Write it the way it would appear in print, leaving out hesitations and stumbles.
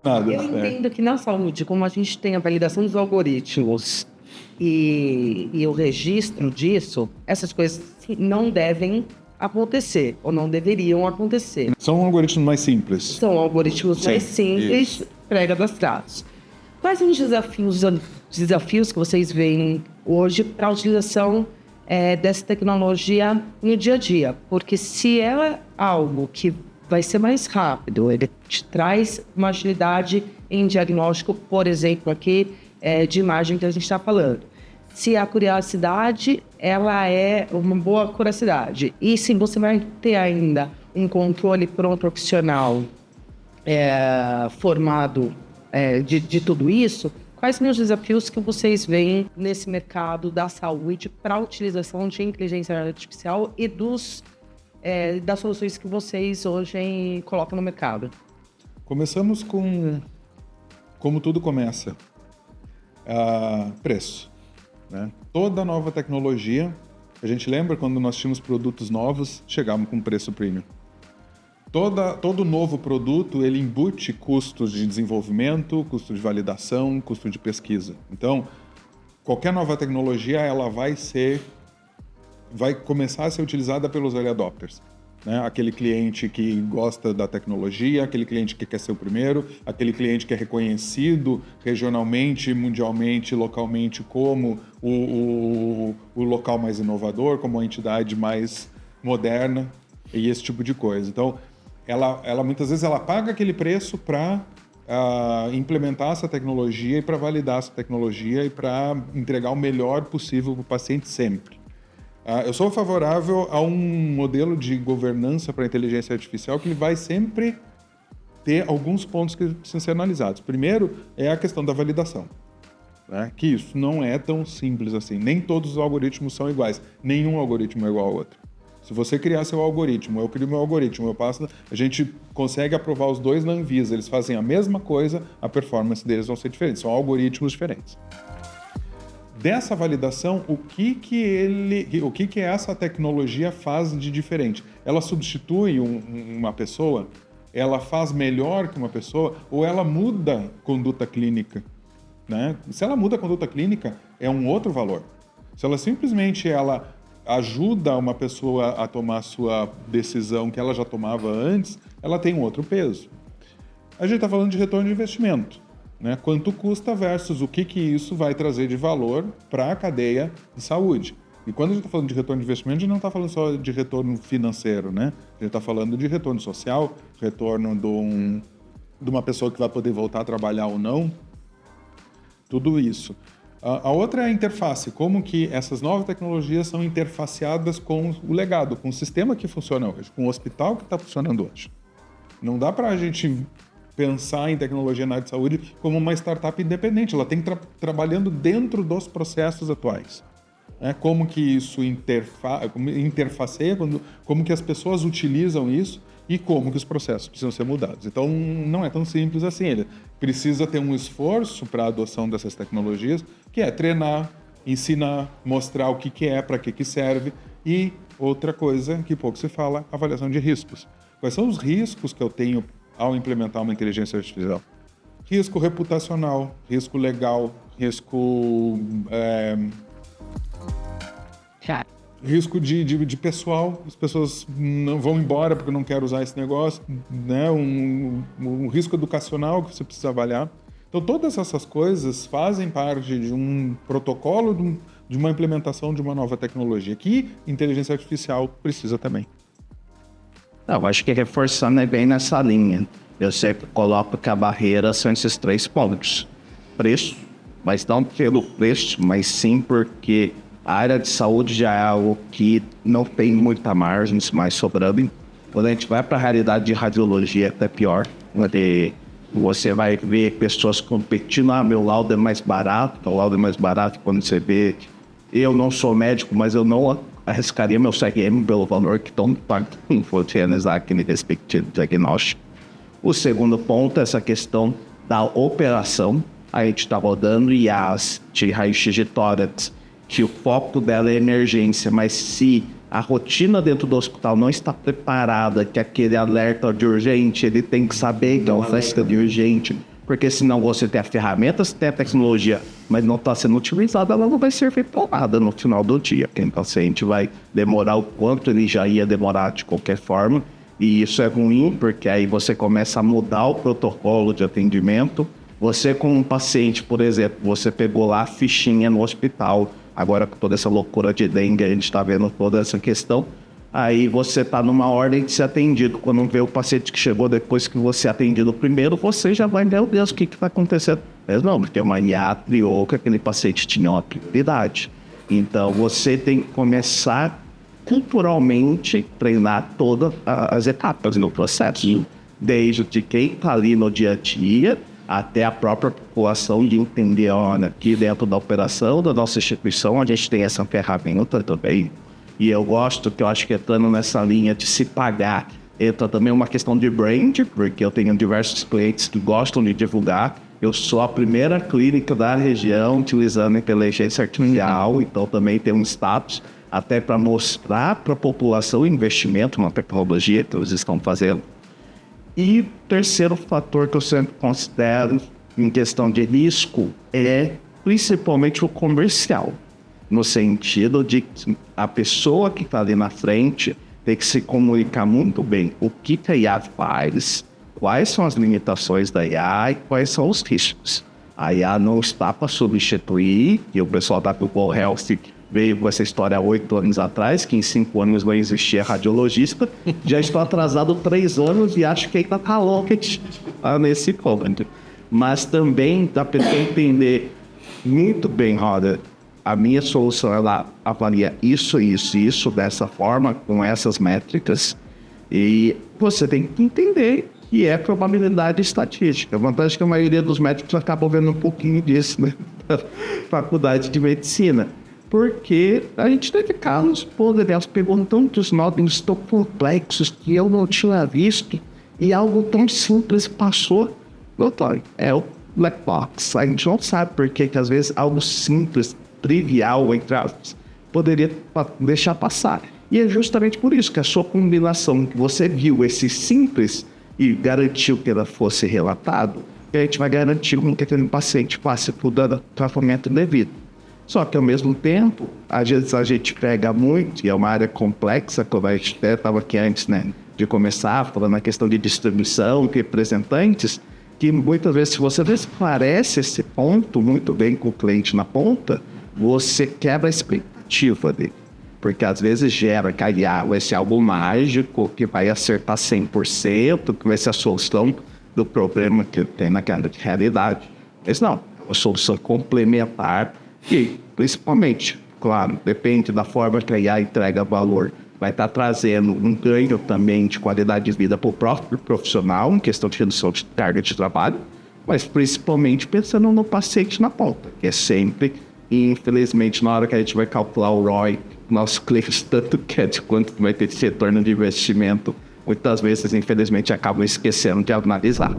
Nada, Eu entendo que na saúde, como a gente tem a validação dos algoritmos e o registro disso, essas coisas não devem acontecer ou não deveriam acontecer. São algoritmos mais simples. São algoritmos mais simples, pré-cadastrados. Quais são os desafios que vocês veem hoje para a utilização dessa tecnologia no dia a dia? Porque se é algo que vai ser mais rápido, ele te traz uma agilidade em diagnóstico, por exemplo, aqui de imagem que a gente está falando. Se a curiosidade, ela é uma boa curiosidade. E se você vai ter ainda um controle por um profissional formado de tudo isso, quais são os desafios que vocês veem nesse mercado da saúde para a utilização de inteligência artificial e das soluções que vocês hoje colocam no mercado? Começamos com, como tudo começa, preço. Né? Toda nova tecnologia, a gente lembra quando nós tínhamos produtos novos, chegavam com preço premium. Todo novo produto, ele embute custos de desenvolvimento, custo de validação, custo de pesquisa. Então, qualquer nova tecnologia, ela vai começar a ser utilizada pelos early adopters. Né? Aquele cliente que gosta da tecnologia, aquele cliente que quer ser o primeiro, aquele cliente que é reconhecido regionalmente, mundialmente, localmente como o local mais inovador, como a entidade mais moderna e esse tipo de coisa. Então, ela muitas vezes ela paga aquele preço para implementar essa tecnologia e para validar essa tecnologia e para entregar o melhor possível para o paciente sempre. Eu sou favorável a um modelo de governança para a inteligência artificial que ele vai sempre ter alguns pontos que precisam ser analisados. Primeiro é a questão da validação, né? Que isso não é tão simples assim. Nem todos os algoritmos são iguais. Nenhum algoritmo é igual ao outro. Se você criar seu algoritmo, eu crio meu algoritmo, a gente consegue aprovar os dois na Anvisa, eles fazem a mesma coisa, a performance deles vão ser diferentes. São algoritmos diferentes. Dessa validação, o que essa tecnologia faz de diferente? Ela substitui uma pessoa? Ela faz melhor que uma pessoa? Ou ela muda conduta clínica? Né? Se ela muda a conduta clínica, é um outro valor. Se ela simplesmente ajuda uma pessoa a tomar a sua decisão que ela já tomava antes, ela tem um outro peso. A gente está falando de retorno de investimento. Né? Quanto custa versus o que isso vai trazer de valor para a cadeia de saúde. E quando a gente está falando de retorno de investimento, a gente não está falando só de retorno financeiro, né? A gente está falando de retorno social, retorno de uma pessoa que vai poder voltar a trabalhar ou não, tudo isso. A outra é a interface, como que essas novas tecnologias são interfaceadas com o legado, com o sistema que funciona hoje, com o hospital que está funcionando hoje. Não dá para a gente pensar em tecnologia na área de saúde como uma startup independente. Ela tem que trabalhando dentro dos processos atuais. Como que isso interfaceia, como que as pessoas utilizam isso e como que os processos precisam ser mudados. Então, não é tão simples assim. Ele precisa ter um esforço para a adoção dessas tecnologias, que é treinar, ensinar, mostrar o que é, para que serve. E outra coisa que pouco se fala, avaliação de riscos. Quais são os riscos que eu tenho ao implementar uma inteligência artificial? Risco reputacional, risco legal, risco risco de pessoal, as pessoas não vão embora porque não querem usar esse negócio, né? Um risco educacional que você precisa avaliar. Então, todas essas coisas fazem parte de um protocolo, de uma implementação de uma nova tecnologia, que inteligência artificial precisa também. Eu acho que reforçando é bem nessa linha. Eu sempre coloco que a barreira são esses 3 pontos. Preço, mas não pelo preço, mas sim porque a área de saúde já é algo que não tem muita margem, mais sobrando. Quando a gente vai para a realidade de radiologia, é até pior. Você vai ver pessoas competindo, meu laudo é mais barato, o laudo é mais barato. Quando você vê, eu não sou médico, mas eu não arriscaria meu CRM pelo valor que estão pagando por realizar aquele respectivo diagnóstico. O segundo ponto é essa questão da operação. A gente está rodando IAs de raio-x de tórax, que o foco dela é emergência, mas se a rotina dentro do hospital não está preparada, que aquele alerta de urgente, ele tem que saber que é um alerta de urgente, porque senão você tem a ferramenta, você tem a tecnologia, mas não está sendo utilizada, ela não vai servir para nada no final do dia. Porque o paciente vai demorar o quanto ele já ia demorar de qualquer forma, e isso é ruim, porque aí você começa a mudar o protocolo de atendimento. Você, como um paciente, por exemplo, você pegou lá a fichinha no hospital, agora com toda essa loucura de dengue, a gente está vendo toda essa questão, aí você está numa ordem de ser atendido. Quando vê o paciente que chegou depois que você é atendido primeiro, você já vai, meu Deus, o que está acontecendo? Mas não, porque uma IATRE ou que aquele paciente tinha uma prioridade. Então, você tem que começar culturalmente treinar todas as etapas no processo, desde de quem está ali no dia a dia, até a própria população de entender, olha, aqui dentro da operação da nossa instituição, a gente tem essa ferramenta também. E eu gosto, que eu acho que entrando nessa linha de se pagar, entra também uma questão de brand, porque eu tenho diversos clientes que gostam de divulgar. Eu sou a primeira clínica da região utilizando inteligência artificial, então também tem um status até para mostrar para a população o investimento na tecnologia que eles estão fazendo. E terceiro fator que eu sempre considero em questão de risco é principalmente o comercial, no sentido de que a pessoa que está ali na frente tem que se comunicar muito bem o que a IA faz, quais são as limitações da IA e quais são os riscos. A IA não está para substituir, e o pessoal da Google Health veio com essa história há 8 anos atrás, que em 5 anos vai existir a radiologista. Já estou atrasado 3 anos e acho que ainda está louco nesse ponto. Mas também dá para entender muito bem, Roda, a minha solução, ela avalia isso dessa forma, com essas métricas, e você tem que entender que é probabilidade estatística. A vantagem é que a maioria dos médicos acabam vendo um pouquinho disso, né? Na faculdade de medicina. Porque a gente teve casos, elas perguntam tantos nódulos tão complexos que eu não tinha visto, e algo tão simples passou. Doutor, é o black box. A gente não sabe por que às vezes algo simples, trivial, entre aspas, poderia deixar passar. E é justamente por isso que a sua combinação, que você viu esse simples e garantiu que ela fosse relatado, que a gente vai garantir que aquele paciente passe por tratamento devido. Só que, ao mesmo tempo, às vezes a gente pega muito, e é uma área complexa, como a gente até estava aqui antes, né, de começar, falando na questão de distribuição, de representantes, que muitas vezes, se você não esclarece esse ponto muito bem com o cliente na ponta, você quebra a expectativa dele. Porque às vezes gera que vai ser algo mágico, que vai acertar 100%, que vai ser a solução do problema que tem naquela realidade. Mas não, é uma solução complementar. E, principalmente, claro, depende da forma que a IA entrega valor, vai estar trazendo um ganho também de qualidade de vida para o próprio profissional, em questão de redução de carga de trabalho, mas principalmente pensando no paciente na ponta, que é sempre, e infelizmente, na hora que a gente vai calcular o ROI, nossos clientes tanto quer de quanto vai ter de retorno de investimento, muitas vezes, infelizmente, acabam esquecendo de analisar.